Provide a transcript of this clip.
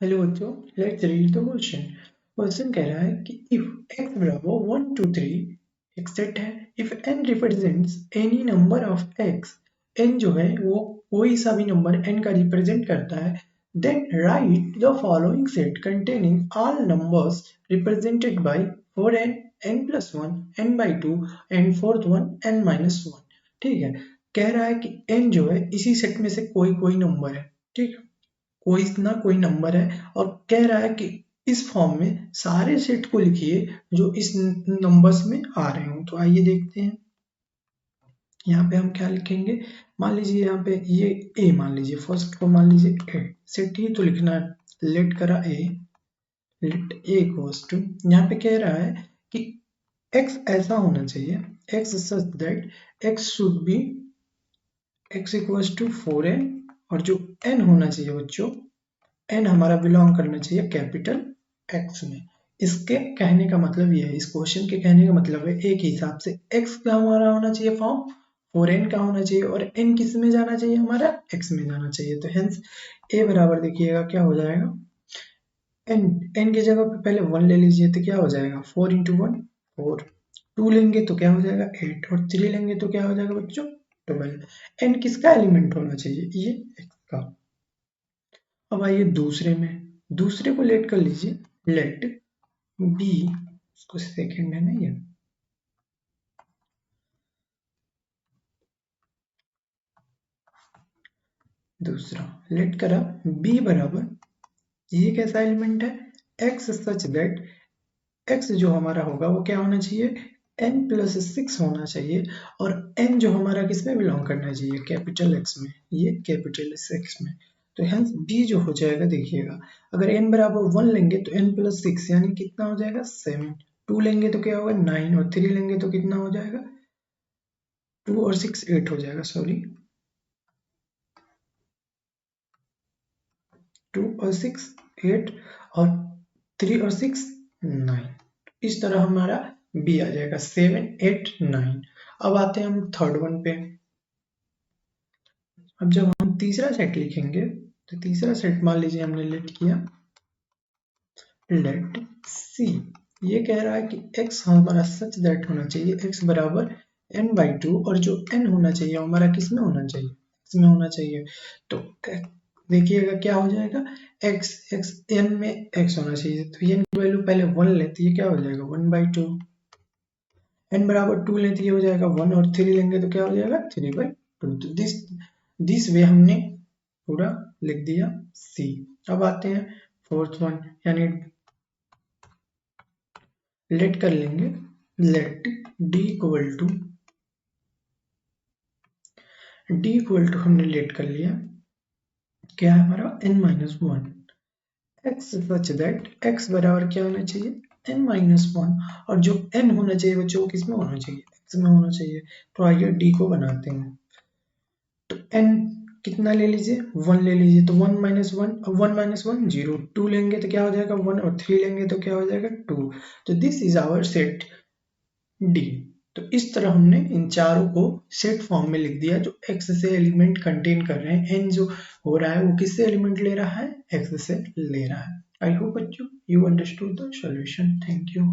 Hello बच्चों, let's read the question. Question कह रहा है कि इफ x बराबर 1 2 3 एक सेट है। If n represents any number of x, n जो है वो कोई सा भी नंबर n का रिप्रेजेंट करता है, then write the following set containing all numbers represented by 4n n plus 1 n by 2 and fourth one n minus 1। ठीक है, कह रहा है कि n जो है इसी सेट में से कोई कोई नंबर है। ठीक है, कोई ना कोई नंबर है और कह रहा है कि इस फॉर्म में सारे सेट को लिखिए जो इस नंबर्स में आ रहे हो। तो आइए देखते हैं यहाँ पे हम क्या लिखेंगे। मान लीजिए यहाँ पे ये ए, मान लीजिए फर्स्ट को मान लीजिए ए सेट ही तो लिखना है। लेट करा ए, लेट ए इक्वल्स टू, यहाँ पे कह रहा है कि x ऐसा होना चाहिए, x such that x should be x equals to 4n, और जो n होना चाहिए बच्चों, n हमारा बिलोंग करना चाहिए कैपिटल X में। इसके कहने का मतलब ये है, इस क्वेश्चन के कहने का मतलब है एक हिसाब से x का हमारा होना चाहिए फॉर्म, 4n का होना चाहिए, और n किस में जाना चाहिए, हमारा x में जाना चाहिए। तो हेंस a बराबर देखिएगा क्या हो जाएगा, n की जगह पे पहले 1 ले लीजिए तो क्या हो जाएगा 4 इंटू 1 4, 2 लेंगे तो क्या हो जाएगा 8, और 3 लेंगे तो क्या हो जाएगा बच्चों 12। n किसका एलिमेंट होना चाहिए, ये x का। अब आइए दूसरे में, दूसरे को लेट कर लीजिए, लेट बी, उसको सेकंड है ना ये, दूसरा लेट करा बी बराबर, ये कैसा एलिमेंट है, x सच दैट x जो हमारा होगा वो क्या होना चाहिए n प्लस 6 होना चाहिए, और n जो हमारा किस में बिलोंग करना चाहिए कैपिटल x में, ये कैपिटल x में। तो हेंस b जो हो जाएगा देखिएगा, अगर n बराबर 1 लेंगे तो n प्लस 6 यानी कितना हो जाएगा 7, 2 लेंगे तो क्या होगा 9, और 3 लेंगे तो कितना हो जाएगा 2 और 6 8 हो जाएगा, सॉरी 2 और 6 8, और 3 और 6 9। इस तरह हमारा बी आ जाएगा 7 8 9। अब आते हैं हम थर्ड वन पे। अब जब हम तीसरा सेट लिखेंगे तो तीसरा सेट मान लीजिए हमने लेट किया, लेट सी, ये कह रहा है कि x हमारा सच दैट होना चाहिए x बराबर n बाई 2, और जो n होना चाहिए हमारा किस में होना चाहिए x में होना चाहिए। तो देखिएगा क्या हो जाएगा, x x n में x होना चाहिए, तो n की वैल्यू पहले 1 लेते ये क्या हो जाएगा 1 बाई 2, n बराबर 2 लेते ये हो जाएगा 1, और 3 लेंगे तो क्या हो जाएगा 3 बाई 2। तो दिस वे हमने पूरा लिख दिया सी। अब आते हैं फोर्थ वन, यानी लेट कर लेंगे, लेट डी इक्वल टू हमने लेट कर लिया, क्या है हमारा n minus one, x such that x बराबर क्या होना चाहिए n माइनस वन, और जो n होना चाहिए बच्चों को किस में होना चाहिए x में होना चाहिए। तो आइए d को बनाते हैं, तो n कितना ले लीजिए 1 ले लीजिए, तो 1 माइनस वन, 1 माइनस वन 0, 2 लेंगे तो क्या हो जाएगा 1, और 3 लेंगे तो क्या हो जाएगा 2। तो this is our set D. तो इस तरह हमने इन चारों को सेट फॉर्म में लिख दिया जो x से एलिमेंट कंटेन कर रहे हैं। n जो हो रहा है वो किससे एलिमेंट ले रहा है, x से ले रहा है। आई होप बच्चों you understood the solution. Thank you.